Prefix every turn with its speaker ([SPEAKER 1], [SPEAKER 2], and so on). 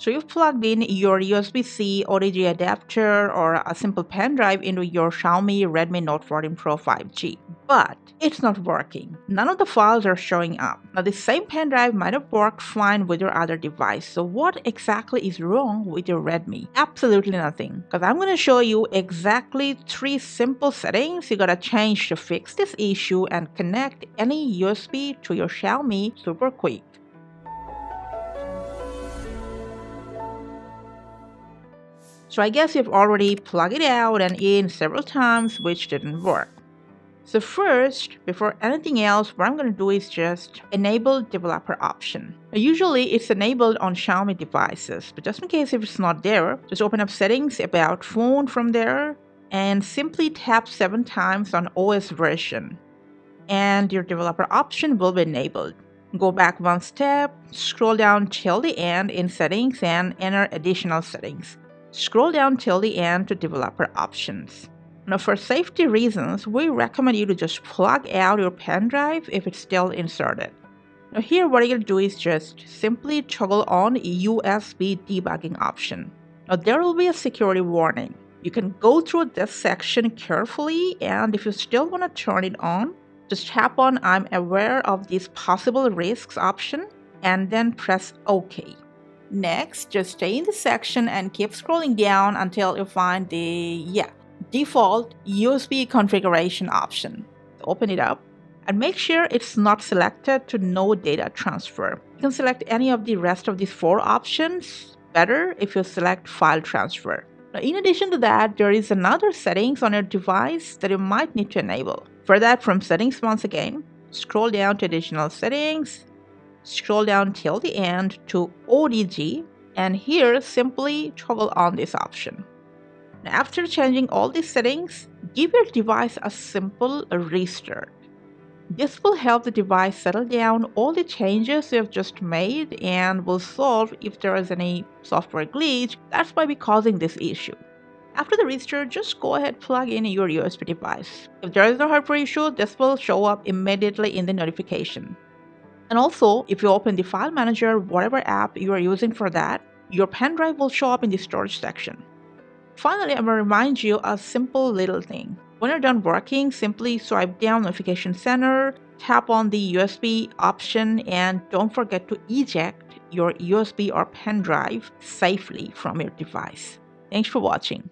[SPEAKER 1] So you've plugged in your USB-C OTG adapter or a simple pen drive into your Xiaomi Redmi Note 14 Pro 5G, but it's not working. None of the files are showing up. Now the same pen drive might have worked fine with your other device. So what exactly is wrong with your Redmi? Absolutely nothing, because I'm going to show you exactly 3 simple settings you gotta change to fix this issue and connect any USB to your Xiaomi super quick. So I guess you've already plugged it out and in several times, which didn't work. So first, before anything else, what I'm going to do is just enable developer option. Now, usually it's enabled on Xiaomi devices, but just in case if it's not there, just open up settings, about phone from there, and simply tap 7 times on OS version. And your developer option will be enabled. Go back 1 step, scroll down till the end in settings and enter additional settings. Scroll down till the end to developer options. Now for safety reasons, we recommend you to just plug out your pen drive if it's still inserted. Now here what you'll do is just simply toggle on USB debugging option. Now there will be a security warning. You can go through this section carefully, and if you still want to turn it on, just tap on I'm aware of these possible risks option and then press OK. Next, just stay in the section and keep scrolling down until you find the default USB configuration option. Open it up and make sure it's not selected to no data transfer. You can select any of the rest of these 4 options. Better if you select file transfer. Now, in addition to that, there is another settings on your device that you might need to enable. For that, from settings once again, scroll down to additional settings, scroll down till the end to OTG, and here simply toggle on this option. Now, after changing all these settings, give your device a simple restart. This will help the device settle down all the changes you have just made and will solve if there is any software glitch that might be causing this issue. After the restart, just go ahead plug in your USB device. If there is no hardware issue, this will show up immediately in the notification. And also, if you open the file manager, whatever app you are using for that, your pen drive will show up in the storage section. Finally, I'm going to remind you a simple little thing. When you're done working, simply swipe down Notification Center, tap on the USB option, and don't forget to eject your USB or pen drive safely from your device. Thanks for watching.